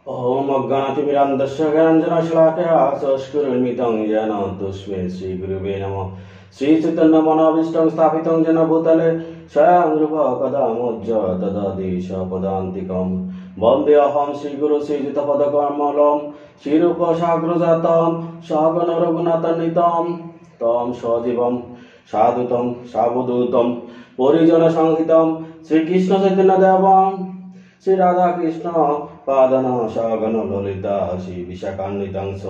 ओम अज्ञानतिमिरान्धस्य ज्ञानाञ्जनशलाकया चक्षुरुन्मिलितं येन तस्मै श्रीगुरुवे नमः। श्रीचैतन्यमनोभीष्टं स्थापितं येन भूतले स्वयं रूपः कदा मोज्झ ददति स्वपदान्तिकम्। वन्देऽहं श्रीगुरु श्रीयुतपदकमलं श्रीरूपसाग्रजातं सहगण रघुनाथान्वितं तं सजीवं सादूतं सावधूतं परिजनसंहितं श्रीकृष्णचैतन्यदेवं श्री राधा कृष्ण पादन सगन ललिता श्री विशाखान्वितांश।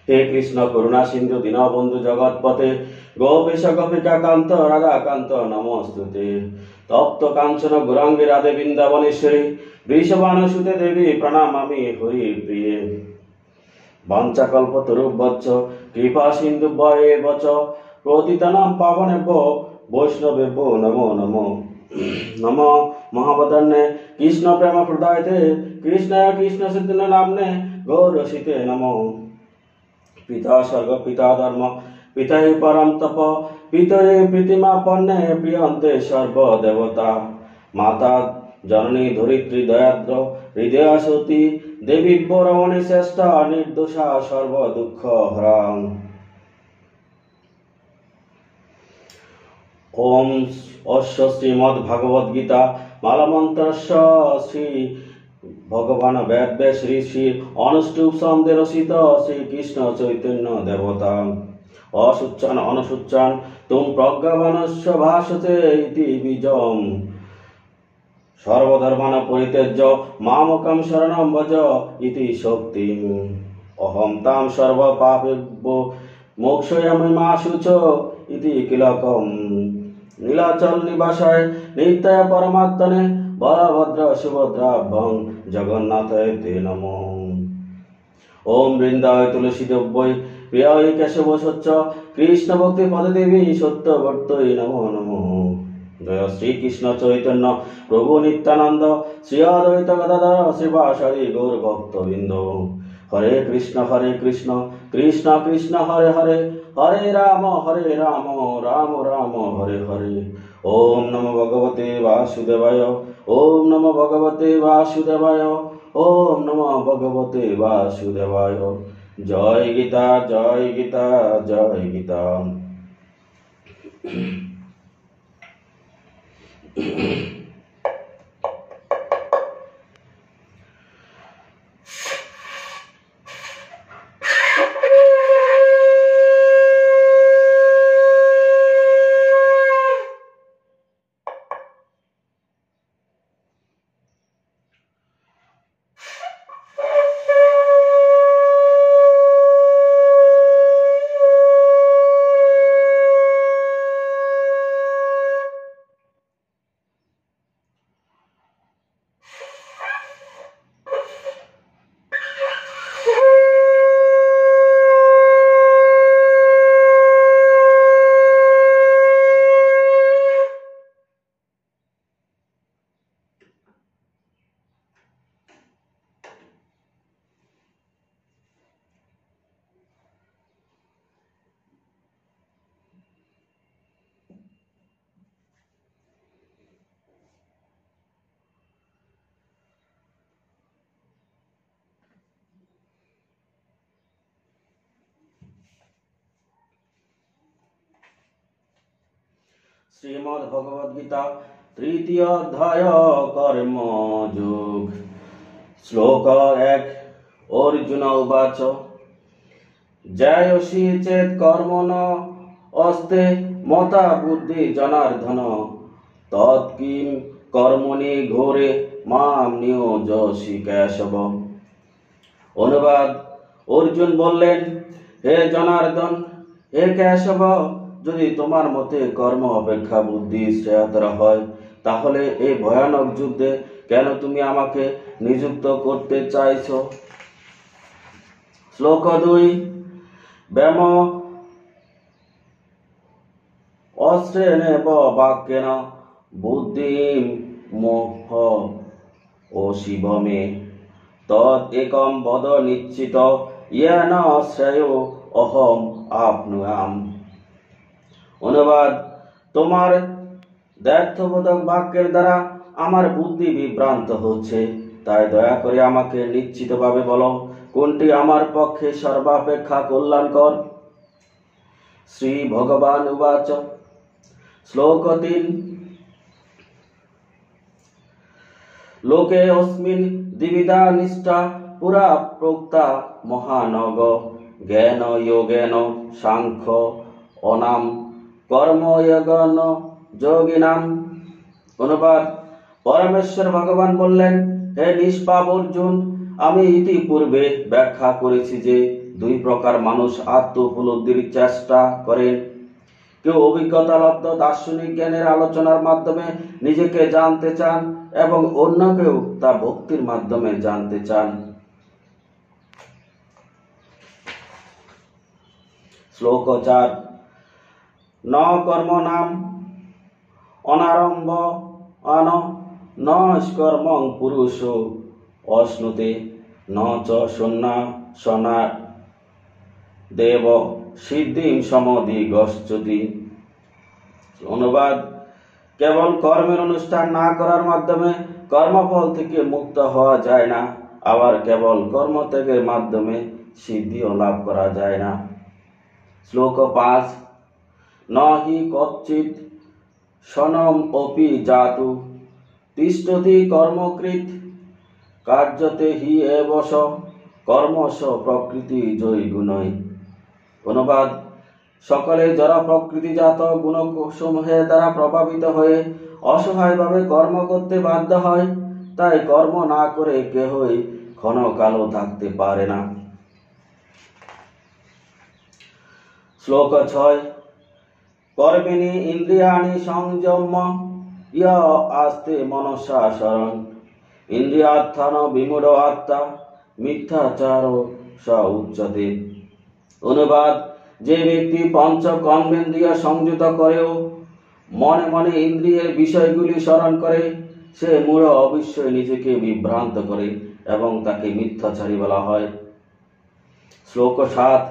हे कृष्ण करुणा सिंधु दीनबंधु जगतपते गोपेश गोपिका कांत राधा कांत नमोस्तुते। तप्त कांचन गौरांगी राधे वृंदावनेश्वरी वृषभानुसुते देवी प्रणमामि हरि प्रिये। वाञ्छाकल्पतरुभ्यश्च कृपा सिन्धुभ्येव च पतितानां पावनेभ्यो वैष्णवेभ्यो नमो नमो। नमो महावदन्ने कृष्ण प्रेम हृदयते कृष्ण कृष्ण चैतन्य नाम्ने गौरसिते नमो। पिता स्वर्ग पिता धर्म पिता हि परम तप पितरे प्रीतिमापन्ने प्रियन्ते सर्वदेवता। माता जननी धरित्री दयाद्र हृदयासती देवी रमणी श्रेष्ठा निर्दोषा सर्व दुःख हराम्। ओम अस्य श्रीमद्भगवद्गीता मालामन्त्रस्य श्री भगवान वेद श्री श्री अनुष्टुप छन्दे रचित श्री कृष्ण चैतन्य देवता असुच्चान अनुसुच्चान तुम प्रज्ञावानस्य भाषते इति बीजम्। सर्वधर्मान् परित्यज्य मामकं शरणं व्रज इति शक्तिम्। अहं तां सर्वपापेभ्यो मोक्षयामि मा शुचो इति किलकम्। नीलाचल निवासाय नित्याय परमात्मने बलभद्र सुभद्राभ्यां जगन्नाथाय ते नमो। ओम वृंदाय तुलसीदेव्यै प्रियाय केशवसच्च कृष्ण भक्ति पददेवी सत्यवर्तये नमो नमो। जय श्री कृष्ण चैतन्य प्रभु नित्यानंद श्री अद्वैत गदाधर श्रीवासादि गौर भक्तवृंद। हरे कृष्ण कृष्ण कृष्ण हरे हरे हरे राम राम राम हरे हरे। ओम नमो भगवते वासुदेवाय ओम नमो भगवते वासुदेवाय ओम नमो भगवते वासुदेवाय। जय गीता जय गीता जय गीता। श्रीमद्भगवद्गीता तृतीय अध्याय कर्म योग। श्लोक 1। अर्जुन उवाच जायसि चेत् कर्मण अस्ते मता बुद्धि जनार्दन तत् किं कर्मणि घोरे मां नियोजसि केशव। অনুবাদ अर्जुन बोलें हे जनार्दन हे केशव যদি তোমার মতে কর্ম অপেক্ষা বুদ্ধি শ্রেয়তর হয় তাহলে এই ভয়ানক যুদ্ধে কেন তুমি আমাকে নিযুক্ত করতে চাইছো। শ্লোক 2। ব্যাম অস্ত্রেণেব বাক্যেন বুদ্ধিম মোহ ও শিবমে তদ একম বদ নিশ্চিত येन শ্রেয় অহম আপনুয়াম। অনুবাদ তোমার দ্ব্যর্থবোধক বাক্যের দ্বারা আমার বুদ্ধি বিভ্রান্ত হচ্ছে তাই দয়া করে আমাকে নিশ্চিতভাবে বলো, কোনটি আমার পক্ষে সর্বাপেক্ষা কল্যাণকর। শ্রী ভগবান উবাচ। শ্লোক 3। লোকে অস্মিন দ্বিবিধা নিষ্ঠা পুরা প্रोक्ता মহানগ জ্ঞান যোগেন সাংখ্য অনাম কর্মযোগন যোগিনাম। অনুবাদ: পরমেশ্বর ভগবান বললেন, হে নিষ্পাপ অর্জুন, আমি ইতিপূর্বে ব্যাখ্যা করেছি যে দুই প্রকার মানুষ আত্ম উপলব্ধির চেষ্টা করেন। কেউ অভিজ্ঞতালব্ধ দার্শনিক জ্ঞানের আলোচনার মাধ্যমে নিজেকে জানতে চান এবং অন্য কেউ তা ভক্তির মাধ্যমে জানতে চান। শ্লোক 4। ন কর্ম নাম অনারম্ভ আন ন কর্মং পুরুষ অশ্নুতে ন চ সন্ন্যাসনা দেব সিদ্ধিম সমধিগচ্ছতি। অনুবাদ: কেবল কর্মের অনুষ্ঠান না করার মাধ্যমে কর্মফল থেকে মুক্ত হওয়া যায় না, আবার কেবল কর্মত্যাগের মাধ্যমে সিদ্ধিও লাভ করা যায় না। শ্লোক 5। ন হি কচ্চিৎ সনম অপি জাতু তিষ্ঠতি কর্মকৃত কার্যতে হি এবশ কর্মস প্রকৃতি জয় গুণই। অনুবাদ: সকলে জড় প্রকৃতিজাত গুণসমূহের দ্বারা প্রভাবিত হয়ে অসহায়ভাবে কর্ম করতে বাধ্য হয়, তাই কর্ম না করে কেহই ক্ষণকালও থাকতে পারে না। শ্লোক 6। কর্মিণি ইন্দ্রিয়াণি সংযম্য ইয় আস্তে মনসা শরণ ইন্দ্রিয়ার্থান বিমূঢ় আত্মা মিথ্যাচার স উচ্যতে। অনুবাদ: যে ব্যক্তি পঞ্চ কর্মেন্দ্রিয় সংযত করেও মনে মনে ইন্দ্রিয়ের বিষয়গুলি স্মরণ করে, সে মূঢ় অবশ্যই নিজেকে বিভ্রান্ত করে এবং তাকে মিথ্যাচারী বলা হয়। শ্লোক 7।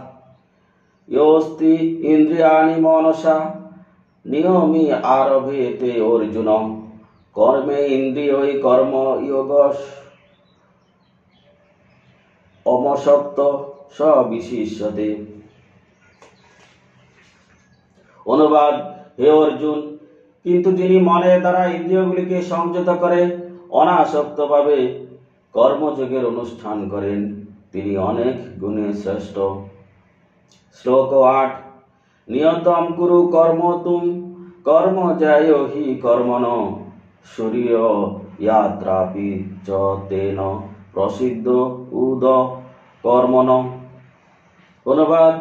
योऽस्ति इन्द्रियाणि मनसा नियमी आरभेते अर्जुन कर्मे इन्द्रियै कर्मयोगस् অমসক্ত স বিশিষ্যতে। অনুবাদ: হে অর্জুন, কিন্তু যিনি মনের দ্বারা ইন্দ্রিয়গুলিকে সংযত করে অনাসক্তভাবে কর্মযোগের অনুষ্ঠান করেন, তিনি অনেক গুণে শ্রেষ্ঠ। শ্লোক 8। নিয়তম কুরু কর্ম তুম কর্ম জ্যায় হি কর্মণ শরীর ইয়াত্রাপি চ তেন প্রসিদ্ধ উদ কর্মণ। অনুবাদ: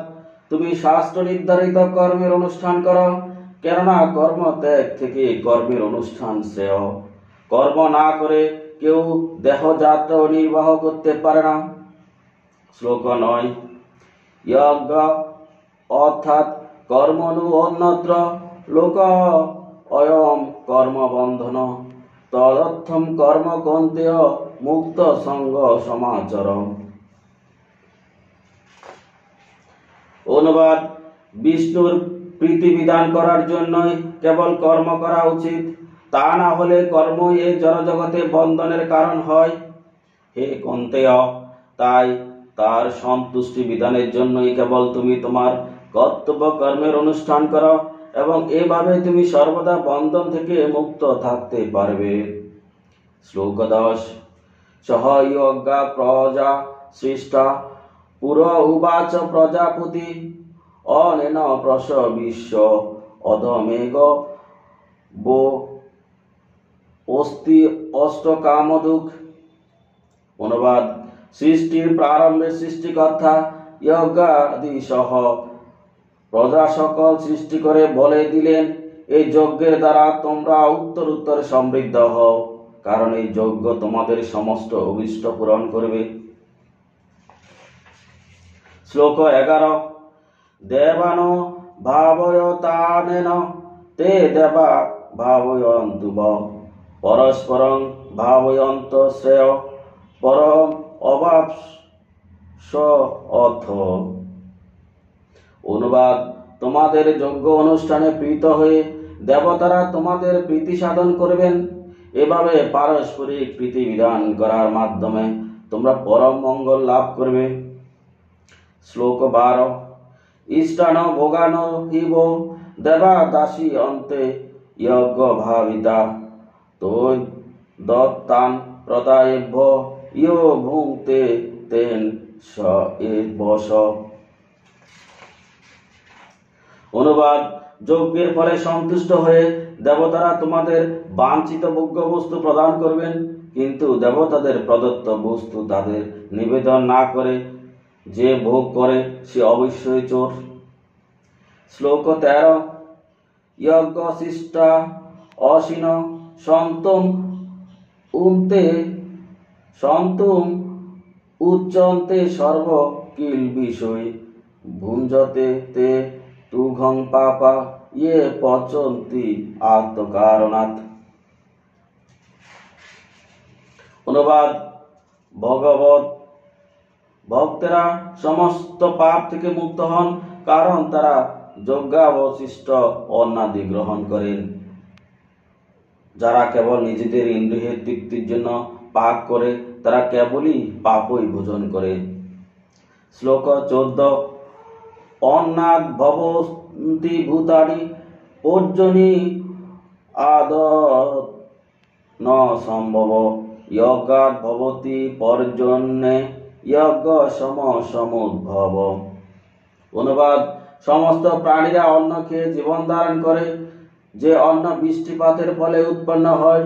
তুমি শাস্ত্র নির্ধারিত কর্মের অনুষ্ঠান করো, কেননা কর্ম ত্যাগ থেকে কর্মের অনুষ্ঠান শ্রেয়। কর্ম না করে কেউ দেহযাত্রা নির্বাহ করতে পারে না। শ্লোক 9। যজ্ঞ অর্থাৎ কর্মণু অন্যত্র লোক অয়ম কর্মবন্ধন তদর্থম কর্ম কন্তেয় মুক্ত সঙ্গ সমাচর। অনুবাদ: বিষ্ণুর প্রীতি বিধান করার জন্যই কেবল কর্ম করা উচিত, তা না হলে কর্মই এই জড়জগতে বন্ধনের কারণ হয়। হে কন্তেয়, তাই তার সন্তুষ্টি বিধানের জন্যই কেবল তুমি তোমার কর্তব্য কর্মের অনুষ্ঠান করো এবং এভাবে তুমি সর্বদা বন্ধন থেকে মুক্ত থাকতে পারবে। শ্লোক 10। সহ যজ্ঞা প্রজা সৃষ্টা পুর উবাচ প্রজাপতি অনেন প্রস বিশ্ব অধমেগ বো অস্তি অষ্টকামদুক। অনুবাদ: সৃষ্টির প্রারম্ভে সৃষ্টিকর্তা যজ্ঞাদি সহ প্রজা সকল সৃষ্টি করে বলে দিলেন, এই যজ্ঞের দ্বারা তোমরা উত্তর সমৃদ্ধ হও, কারণ এই যজ্ঞ তোমাদের সমস্ত অভীষ্ট পূরণ করবে। শ্লোক 11। দেবান ভাবয়তানেন তে দেবা ভাবয়ন্তু পরস্পরং ভাবয়ন্ত শ্রেয় পরম অবাপস অর্থ। অনুবাদ: তোমাদের যজ্ঞ অনুষ্ঠানে প্রীত হয়ে দেবতারা তোমাদের প্রীতি সাধন করবেন, এভাবে পারস্পরিক প্রীতি বিধান করার মাধ্যমে তোমরা পরম মঙ্গল লাভ করবে। শ্লোক 12। ইষ্টান ভোগান হিব দেবা দাসী অন্তে যজ্ঞ ভাবিতা তৈ দত্তান প্রদায়েভ্য ইয় ভুঙ্ক্তে তেন স এ বশ। অনুবাদ: যজ্ঞের ফলে সন্তুষ্ট হয়ে দেবতারা তোমাদের বাঞ্ছিত ভোগ্য বস্তু প্রদান করবেন, কিন্তু দেবতাদের প্রদত্ত বস্তু তাদের নিবেদন না করে যে ভোগ করে সে অবশ্যই চোর। শ্লোক 13। যজ্ঞ শিষ্টা অসীন সন্তুম উচ্চন্তে সর্ব কিল বিষয় ভুঞ্জতে তে তুঘং পাপা ইয়ে পচন্তি আত্মকারণাৎ। অনুবাদ: ভগবত ভক্তেরা সমস্ত পাপ থেকে মুক্ত হন, কারণ তারা যজ্ঞাবশিষ্ট অন্নাদি গ্রহণ করেন। যারা কেবল নিজেদের ইন্দ্রিয়ের তৃপ্তির জন্য পাক করে তারা কেবলই পাপই ভোজন করে। শ্লোক 14। অন্নাদ ভবন্তি ভূতানি পর্জনী আদর ন সম্ভব যজ্ঞাৎ ভবতি পর্জন্যে যজ্ঞ সমুদ্ভব। অনুবাদ: সমস্ত প্রাণীরা অন্ন খেয়ে জীবন ধারণ করে। যে অন্ন বৃষ্টিপাতের ফলে উৎপন্ন হয়,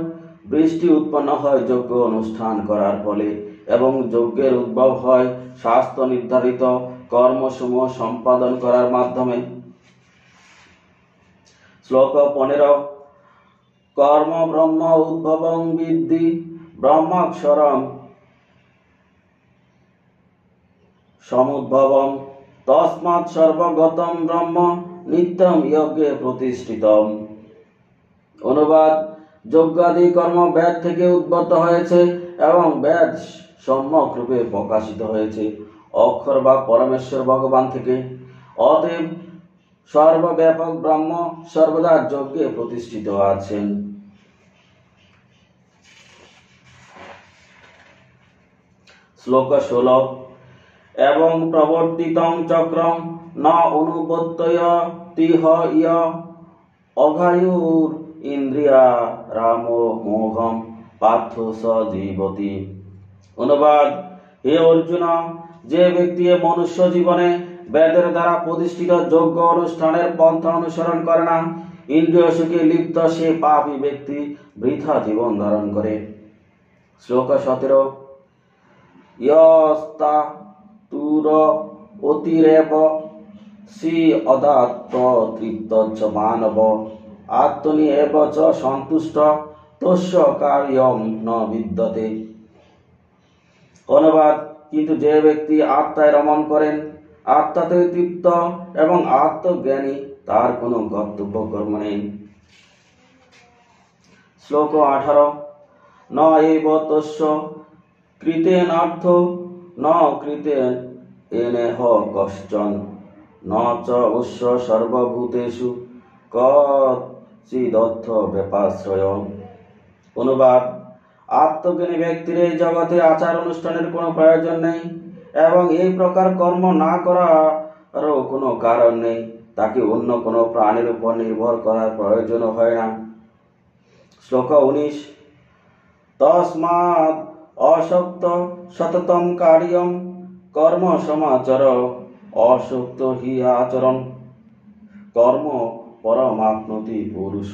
বৃষ্টি উৎপন্ন হয় যজ্ঞ অনুষ্ঠান করার ফলে, এবং যজ্ঞের উদ্ভব হয় শাস্ত্র নির্ধারিত কর্মসমূহ সম্পাদন করার মাধ্যমে। শ্লোক 15। কর্ম ব্রহ্ম উদ্ভবং বিদ্ধি ব্রহ্মাক্ষরম সমুদ্ভবম তস্মাৎ সর্বগতম ব্রহ্ম নিত্যম যজ্ঞে প্রতিষ্ঠিতম। অনুবাদ: যজ্ঞাদি কর্ম বেদ থেকে উদ্ভূত হয়েছে এবং বেদ সম্যক রূপে প্রকাশিত হয়েছে অক্ষর বা পরমেশ্বর ভগবান থেকে। অতএব সর্বব্যাপক ব্রহ্ম সর্বদা যজ্ঞে প্রতিষ্ঠিত আছেন। শ্লোক 16। এবং প্রবর্তিতং চক্রম ন অনুবর্তয়তিহ ইয় অঘায়ুর ইন্দ্রিয়া রাম মোঘম পার্থ স জীবতি। অনুবাদ: হে অর্জুন, যে ব্যক্তি মনুষ্য জীবনে বেদের দ্বারা প্রতিষ্ঠিত যজ্ঞ অনুষ্ঠানের পন্থা অনুসরণ করে না, ইন্দ্রিয় সুখে লিপ্ত সে পাপী ব্যক্তি বৃথা জীবন ধারণ করে। শ্লোক 17। ইয়স্তা তুর অতিরেব শ্রী অদাত্ত তৃপ্তচ্চ মানব আত্মনি এব চ সন্তুষ্ট তস্য কার্যম ন বিদ্যতে। অনুবাদ: কিন্তু যে ব্যক্তি আত্মায় রমণ করেন, আত্মাতে তৃপ্ত এবং আত্মজ্ঞানী, তার কোনো কর্তব্য কর্ম নেই। শ্লোক 18। ন এব তস্য কৃতেনার্থ ন কৃতেন এনেহ কশ্চন ন চ উস্য সর্বভূতেষু কচিদর্থ ব্যাপাশ্রয়। অনুবাদ: আত্মজ্ঞানী ব্যক্তির এই জগতে আচার অনুষ্ঠানের কোনো প্রয়োজন নেই এবং এই প্রকার কর্ম না করারও কোনো কারণ নেই। তাকে অন্য কোনো প্রাণীর উপর নির্ভর করার প্রয়োজনও হয় না। শ্লোক 19। তস্মাৎ অসক্ত সততম কার্যম কর্ম সমাচর অসক্ত হি আচরণ কর্ম পরমাপ্নতি পুরুষ।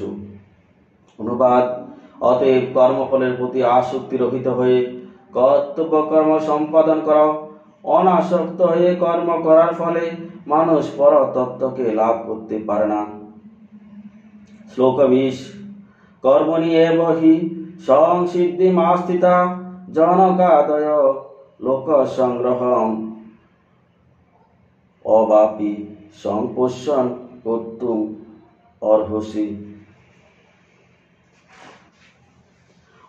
অনুবাদ: অতএব কর্মফলের প্রতি আসক্তি রহিত হয়ে কর্তব্য কর্ম সম্পাদন করো। অনাসক্ত হয়ে কর্ম করার ফলে মানুষ পরতত্ত্বকে লাভ করতে পারে না। শ্লোক 20। কর্মণি এব হি সংসিদ্ধিমাস্থিতা জনকাদয় লোক সংগ্রহম অবাপি সংপোষণ কর্তুম অর্হসি।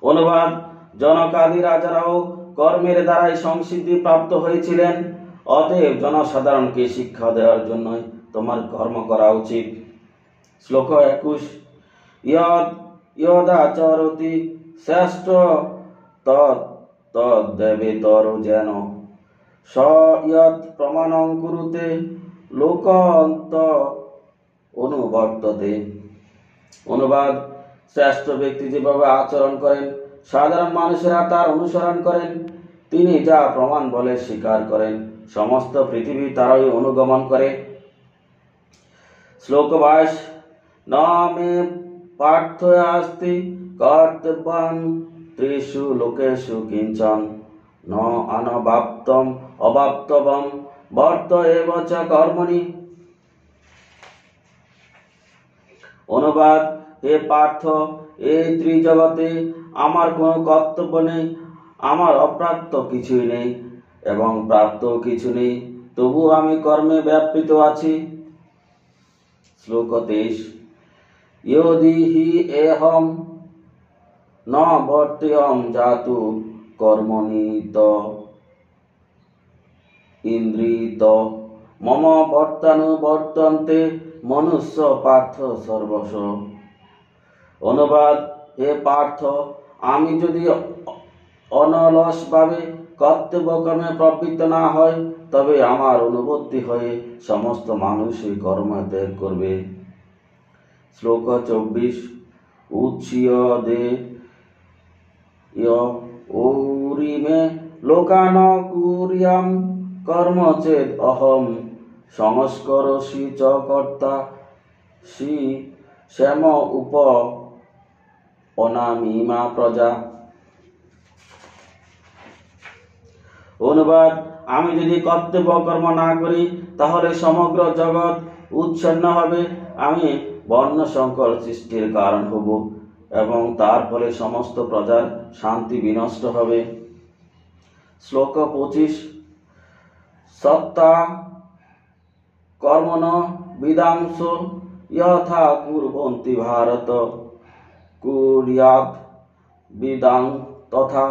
অনুবাদ: জনকাদি রাজারাও কর্মের দ্বারাই সংসিদ্ধি প্রাপ্ত হয়েছিলেন। অতএব জনসাধারণকে শিক্ষা দেওয়ার জন্য তোমার কর্ম করা উচিত। শ্লোক 21। ইয়দাচরতি শ্রেষ্ঠ তদ্দেবেতর যেন সয়ৎ প্রমাণং কুরুতে লোকন্ত অনুবর্ততে। অনুবাদ: শ্রেষ্ঠ ব্যক্তি যেভাবে আচরণ করেন, সাধারণ মানুষেরা তার অনুসরণ করেন। তিনি যা প্রমাণ বলে স্বীকার করেন, সমস্ত পৃথিবী তারই অনুগমন করে। শ্লোক 22। ন মে পার্থয়াস্তি কর্তব্যং ত্রিষু লোকেষু কিঞ্চন ন অনবাপ্তম অবাপ্তবম বর্ত এব চ কর্মণি। অনুবাদ: হে পার্থ, এই ত্রিজগতে আমার কোনো কর্তব্য নেই, আমার অপ্রাপ্ত কিছুই নেই এবং প্রাপ্ত কিছু নেই, তবু আমি কর্মে ব্যাপৃত আছি। শ্লোক 23। ইয়দি হি এহম ন বর্তেয়ম জাতু কর্মণিত ইন্দ্রিত মম বর্তানুবর্তন্তে মনুষ্য পার্থ সর্বস্ব। অনুবাদ: হে পার্থ, আমি যদি অনলসভাবে কর্তব্য কর্মে প্রবৃত্ত না হয়, তবে আমার অনুবর্তী হয়ে সমস্ত মানুষই কর্ম ত্যাগ করবে। শ্লোক 24। উচ্ছিয় দে ওরিমে লোকান কুর্যাম কর্ম চেদ অহম সংস্করসি চ কর্তা শ্রী শ্যাম উপ অনামিমা প্রজা। অনুবাদ: আমি যদি কর্তব্য কর্ম না করি, তাহলে সমগ্র জগৎ উচ্ছন্ন হবে, আমি বর্ণ সংকর সৃষ্টির কারণ হব এবং তার ফলে সমস্ত প্রজার শান্তি বিনষ্ট হবে। শ্লোক 25। সত্তা কর্মণ বিদাংশ যথা কুর্বন্তি ভারত কুর্যাৎ বিদাং তথা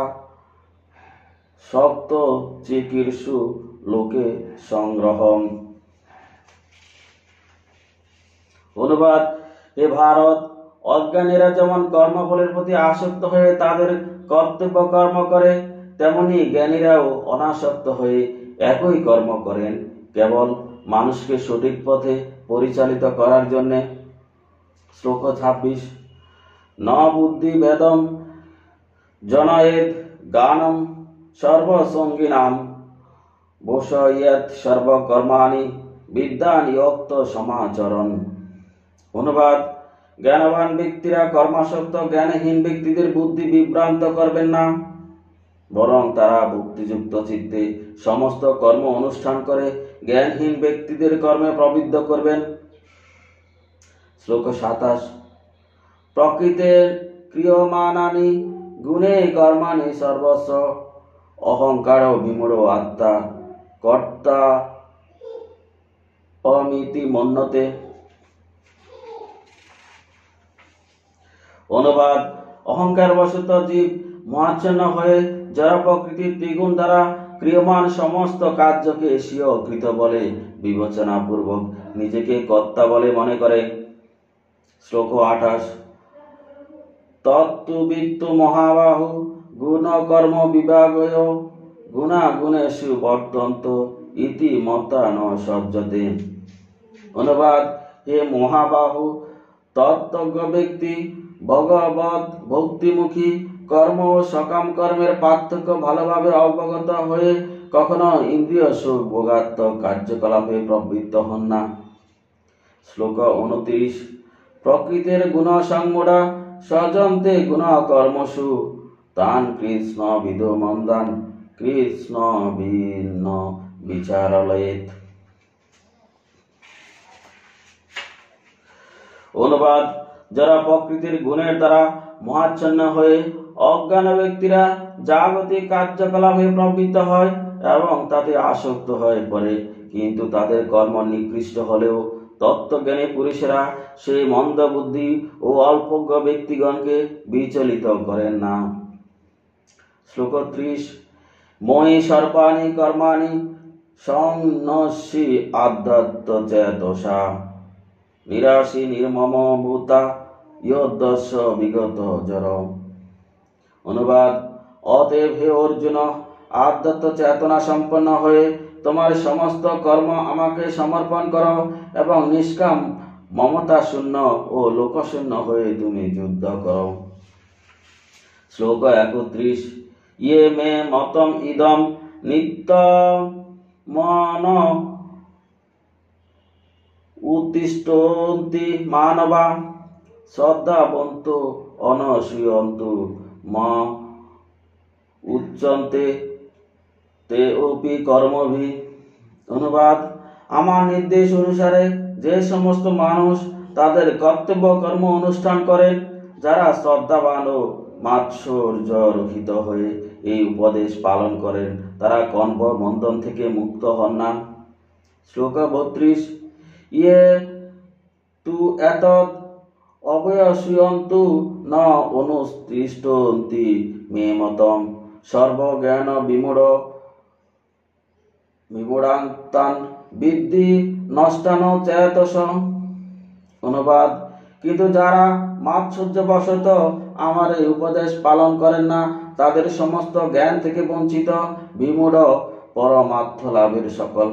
শক্ত চিকীর্ষু লোকে সংগ্রহম। অনুবাদ: হে ভারত, অজ্ঞানীরা যেমন কর্মফলের প্রতি আসক্ত হয়ে তাদের কর্তব্য কর্ম করে, তেমনি জ্ঞানীরাও অনাসক্ত হয়ে একই কর্ম করেন, কেবল মানুষকে সঠিক পথে পরিচালিত করার জন্য। শ্লোক 26। ন বুদ্ধি বেদম জনয়েদ গানম সর্বসঙ্গিনাম বশয়েৎ সর্বকর্মাণি বিদ্যান ইয়ক্ত সমাচরণ। অনুবাদ: জ্ঞানবান ব্যক্তিরা কর্মাসক্ত জ্ঞানহীন ব্যক্তিদের বুদ্ধি বিভ্রান্ত করবেন না, বরং তারা ভক্তিযুক্ত চিত্তে সমস্ত কর্ম অনুষ্ঠান করে জ্ঞানহীন ব্যক্তিদের কর্মে প্রবৃত্ত করবেন। শ্লোক 27। প্রকৃতের ক্রিয়মাণানি গুণে কর্মাণি সর্বস্ব অহংকার বিমূঢ় আত্মা কর্তা অমিতি মন্যতে। অনুবাদ: অহংকার বশত জীব মোহাচ্ছন্ন হয়ে জড় প্রকৃতির ত্রিগুণ দ্বারা ক্রিয়মান সমস্ত কার্যকে স্বীয় কৃত বলে বিবেচনা পূর্বক নিজেকে কর্তা বলে মনে করে। শ্লোক 28। তত্ত্ববিত্তু মহাবাহু গুণ কর্ম বিভাগয় গুণাগুণেষু বর্তন্ত ইতি মত্তা ন সজ্জতে। অনুবাদ: হে মহাবাহু, তত্ত্বজ্ঞ ব্যক্তি ভগবৎ ভক্তিমুখী কর্ম ও সকাম কর্মের পার্থক্য ভালোভাবে অবগত হয়ে কখনো ইন্দ্রিয় সুখ ভোগাত্মক কার্যকলাপে প্রবৃত্ত হন না। শ্লোক 29। প্রকৃতির গুণ সংমূঢ়া সজন্তে গুণ কর্মসু তান কৃষ্ণ বিদো মন্দান কৃষ্ণ ভিন্ন বিচারালয়েত। অনুবাদ: যারা প্রকৃতির গুণের দ্বারা মোহাচ্ছন্ন হয়ে অজ্ঞান ব্যক্তিরা জাগতিক কার্যকলাপে প্রবৃত্ত হয় এবং তাতে আসক্ত হয়ে পড়ে, কিন্তু তাদের কর্ম নিকৃষ্ট হলেও তত্ত্বজ্ঞানী পুরুষেরা সেই মন্দ বুদ্ধি ও অল্পজ্ঞ ব্যক্তিগণকে বিচলিত করেন না। শ্লোক 30। মই সর্বাণি কর্মাণি সংনশ্যি আধ্যাত্ম চেতসা নিরাশি নির্মম ভূতা ইয়দ্দস্য বিগত জড়। অনুবাদ: অতএব হে অর্জুন, আধ্যাত্ম চেতনা সম্পন্ন হয়ে তোমার সমস্ত কর্ম আমাকে সমর্পণ করো এবং নিষ্কাম মমতা শূন্য ও লোকশূন্য হয়ে তুমি যুদ্ধ করো। শ্লোক 31। ইয়ে মে মতম ইদম নিত্যমন উত্তিষ্ঠন্তি মানবা শ্রদ্ধাবন্তু অনসূয়ন্তু মা উচ্চন্তে তে অপি কর্মভি। অনুবাদ: আমার নির্দেশ অনুসারে যে সমস্ত মানুষ তাদের কর্তব্য কর্ম অনুষ্ঠান করেন, যারা শ্রদ্ধাবান ও মাৎসর্য রহিত হয়ে এই উপদেশ পালন করেন, তারা কর্ম বন্ধন থেকে মুক্ত হন না। শ্লোক 32। ইয়ে তু এতৎ অবশ্যয়ন্তু ন অনুতিষ্ঠন্তি মে মতম সর্বজ্ঞান বিমূঢ়ান্তান বিদ্ধি নষ্টান চেতস। অনুবাদ: কিন্তু যারা মাৎসর্যবশত আমার এই উপদেশ পালন করেন না, তাদের সমস্ত জ্ঞান থেকে বঞ্চিত, বিমূঢ়, পরমার্থ লাভের সকল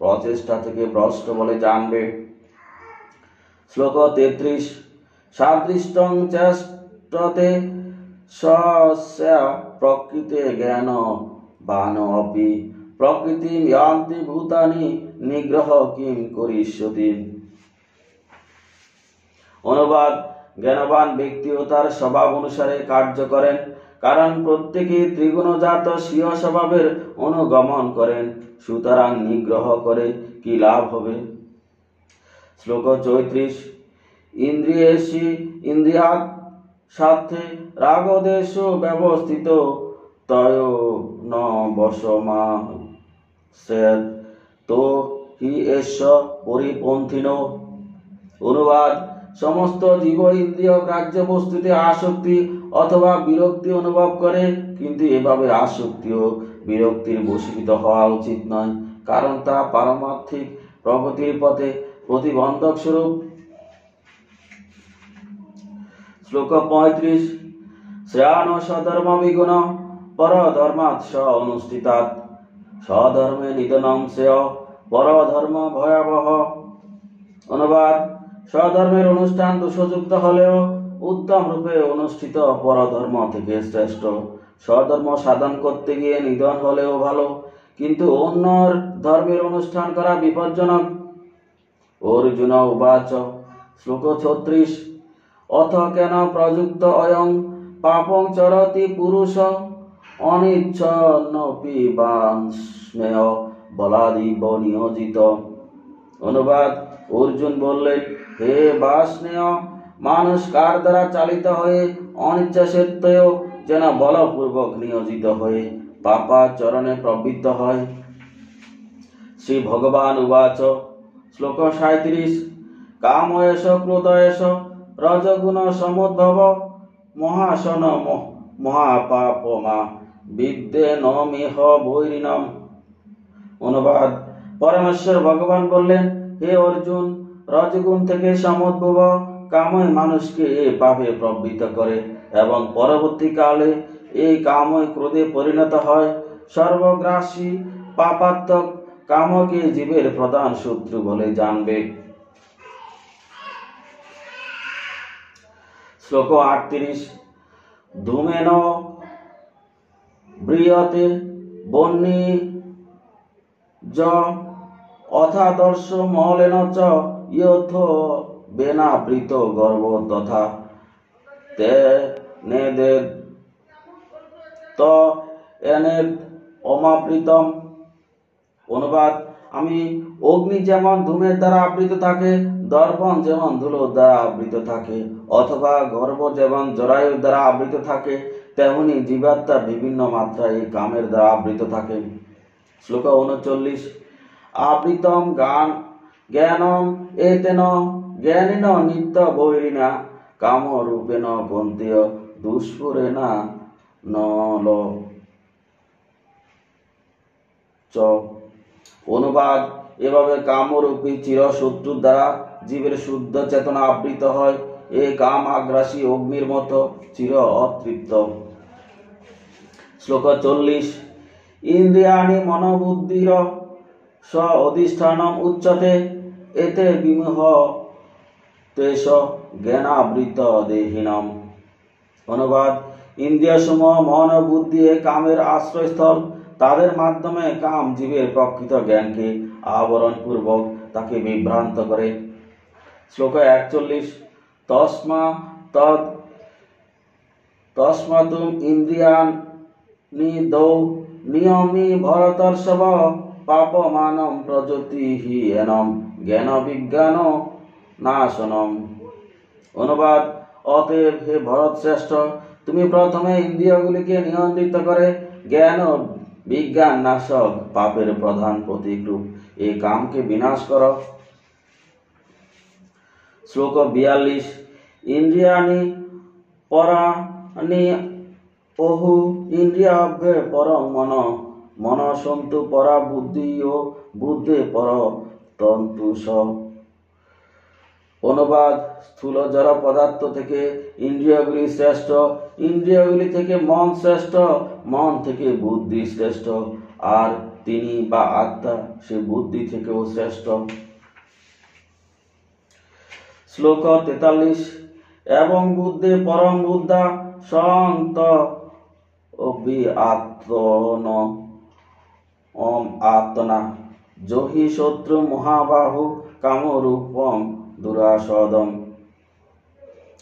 প্রচেষ্টা থেকে ভ্রষ্ট বলে জানবে। শ্লোক 33। সাদৃষ্টং চেষ্টতে স্বস্য প্রকৃতে জ্ঞান বান অপি প্রকৃতিম ইয়ান্তি ভূতানি নিগ্রহ কিম করিষ্যতি। অনুবাদ: জ্ঞানবান ব্যক্তিও তার স্বভাব অনুসারে কার্য করেন, কারণ প্রত্যেকে ত্রিগুণজাত স্বীয় স্বভাবের অনুগমন করেন। সুতরাং নিগ্রহ করে কি লাভ হবে? শ্লোক 34। ইন্দ্রিয়েষি ইন্দ্রিয়াৎ স্বার্থে রাগদেশ ব্যবস্থিত তয় ন বশমাসেৎ তো হি এষ পরিপন্থিনো। অনুবাদ: সমস্ত জীব ইন্দ্রিয় গ্রাহ্য বস্তুতে আসক্তি অথবা বিরক্তি অনুভব করে, কিন্তু এভাবে আসক্তি ও বিরক্তির বশীভূত হওয়া উচিত নয়, কারণ তা পারমার্থিক প্রগতির পথে প্রতিবন্ধক স্বরূপ। শ্লোক 35। শ্রেয়ান স্বধর্ম বিগুণ পরধর্মাৎ স অনুষ্ঠিতাৎ স্বধর্মে নিধনম শ্রেয় পরধর্ম ভয়াবহ। অনুবাদ: স্বধর্মের অনুষ্ঠান দোষযুক্ত হলেও উত্তম রূপে অনুষ্ঠিত পরধর্ম থেকে শ্রেষ্ঠ। স্বধর্ম সাধন করতে গিয়ে নিধন হলেও ভালো, কিন্তু অন্যর ধর্মের অনুষ্ঠান করা বিপজ্জনক। অর্জুন উবাচ। শ্লোক 36। অথ কেন প্রযুক্ত অয়ং পাপং চরতি পুরুষ অনিচ্ছন্নপি বান্স্মেয় বলাদিব নিয়োজিত। অনুবাদ: অর্জুন বললেন, হে বাষ্ণেয়, মানুষ কার দ্বারা চালিত হয়ে অনিচ্ছা সত্ত্বেও যেন বলপূর্বক নিয়োজিত হয়ে পাপাচরণে প্রবৃত্ত হয়। শ্রী ভগবান উবাচ। শ্লোক 37। কাময়েষ ক্রোধয়েষ রজগুণ সমুদ্ভব মহাসন মহাপাপমা বিদ্যে নমিহ বৈরিণম। অনুবাদ: পরমেশ্বর ভগবান বললেন, হে অর্জুন, রজগুণ থেকে সমুদ্ভব কামই মানুষকে এ পাপে প্রবৃত্ত করে এবং পরবর্তীকালে এই কামই ক্রোধে পরিণত হয়। সর্বগ্রাসী পাপাত্মক কামকে জীবের প্রধান শত্রু বলে জানবে। শ্লোক 38। ধূমেন ব্রিয়তে বহ্নি য অথাদর্শ মলেন চ ইয়থ বেনাবৃত গর্ভ তথা তে নেদেদ ত এনেদ অমাবৃতম। অনুবাদ: আমি অগ্নি যেমন ধূমের দ্বারা আবৃত থাকে, দর্পণ যেমন ধুলোর দ্বারা আবৃত থাকে, অথবা গর্ভ যেমন জরায়ুর দ্বারা আবৃত থাকে, তেমনি জীবাত্মা বিভিন্ন মাত্রায় এই কামের দ্বারা আবৃত থাকে। শ্লোক 39। আবৃতম জ্ঞানম এতেন জ্ঞানেন নিত্য বৈরিণা কামরূপেণ কন্তেয় দুষ্পুরেণা নল চ। অনুবাদ: এভাবে কামরূপী চিরশত্রুর দ্বারা জীবের শুদ্ধ চেতনা আবৃত হয়। এই কাম আগ্রাসী অগ্নির মতো চির অতৃপ্ত। শ্লোক 40 ইন্দ্রিয়াণি মনোবুদ্ধির স অধিষ্ঠানম উচ্যতে এতে বিমোহ তেষ জ্ঞানাবৃত দেহিনম। অনুবাদ ইন্দ্রিয় সমূহ মন ও বুদ্ধি এ কামের আশ্রয়স্থল, তাদের মাধ্যমে কাম জীবের প্রকৃত জ্ঞানকে আবরণ পূর্বক তাকে বিভ্রান্ত করে। শ্লোক 41 তস্মাতুম ইন্দ্রিয়াণি দৌ নিয়মি ভরতর্ষভ পাপমানম প্রযতিহি এনম জ্ঞান বিজ্ঞান নাশনম। অনুবাদ অতএব হে ভরত শ্রেষ্ঠ, তুমি প্রথমে ইন্দ্রিয়গুলিকে নিয়ন্ত্রিত করে জ্ঞান ও বিজ্ঞান নাশক পাপের প্রধান প্রতীকরূপ এই কামকে বিনাশ করো। শ্লোক 42 ইন্দ্রিয়াণি পরাণি ওহু ইন্দ্রিয়াভ্যে পরং মন মন সন্তু পরা বুদ্ধি ও বুদ্ধে পর তন্তু স। অনুবাদ স্থূল জড় পদার্থ থেকে ইন্দ্রিয়গুলি শ্রেষ্ঠ, ইন্দ্রিয়গুলি থেকে মন শ্রেষ্ঠ, মন থেকে বুদ্ধি শ্রেষ্ঠ, আর তিনি বা আত্মা সে বুদ্ধি থেকেও শ্রেষ্ঠ। শ্লোক 43 এবং বুদ্ধে পরম বুদ্ধা সন্ত অভি আত্মন আত্মনা জহি শত্রু মহাবাহু কামরূপম দুরাসদম।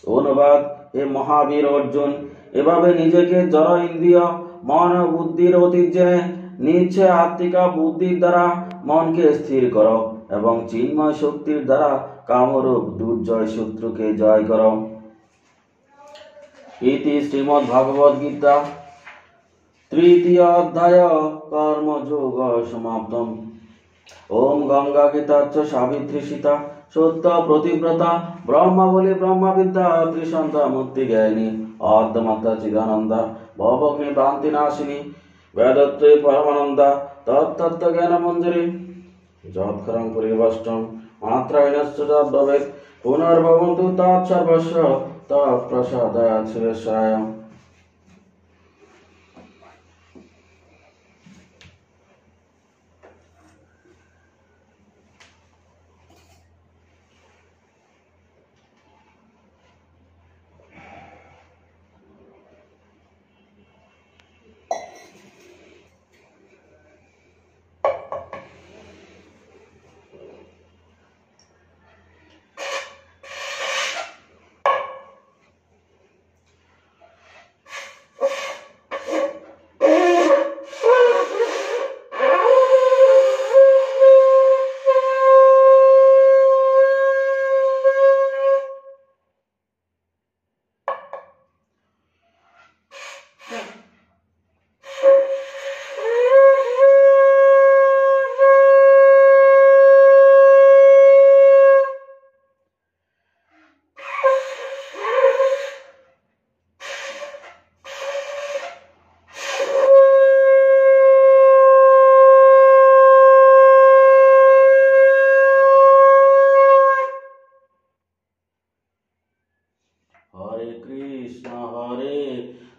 অনুবাদ হে মহাবীর অর্জুন, এভাবে নিজেকে জড় ইন্দ্রিয় মন ও বুদ্ধির অতীত জেনে নিচ্ছে আত্মিকা বুদ্ধির দ্বারা মনকে স্থির করো এবং চিন্ময় শক্তির দ্বারা কামরূপ দুর্জয় শত্রুকে জয় করো। ইতি শ্রীমদ্ ভাগবত গীতা তৃতীয় অধ্যায় কর্মযোগ সমাপ্তম। ওম গঙ্গা গীতাচ্চ সাবিত্রী সীতা সত্য প্রতিব্রতা ব্রহ্মাবলী ব্রহ্মবিদ্যা ত্রিসন্ধ্যা মূর্তি জ্ঞানী অর্ধমাত্রা চিদানন্দা ভবগ্নি ভ্রান্তি নাশিনী বেদত্রয়ী পরমানন্দা তত্তত্ত্ব জ্ঞান মঞ্জুরি যৎক্ষরং পরিবষ্টম মাত্রায়ণশ্চ ভবেৎ পুনর্ভবন্তু তৎসর্বস্ব তৎপ্রসাদাৎ সুরেশায়।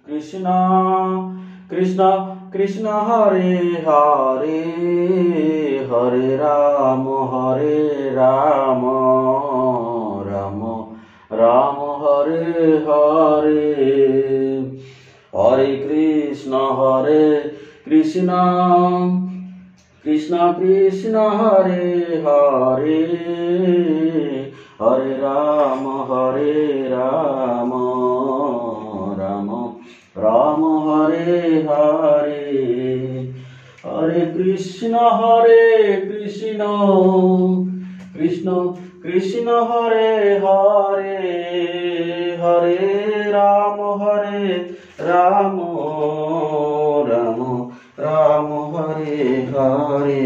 কৃষ্ণ কৃষ্ণ কৃষ্ণ হরে হরে হরে রাম রাম রাম হরে হরে। হরে কৃষ্ণ কৃষ্ণ কৃষ্ণ হরে হরে হরে রাম রাম রাম হরে হরে। হরে কৃষ্ণ কৃষ্ণ কৃষ্ণ হরে হরে হরে রাম রাম রাম হরে হরে।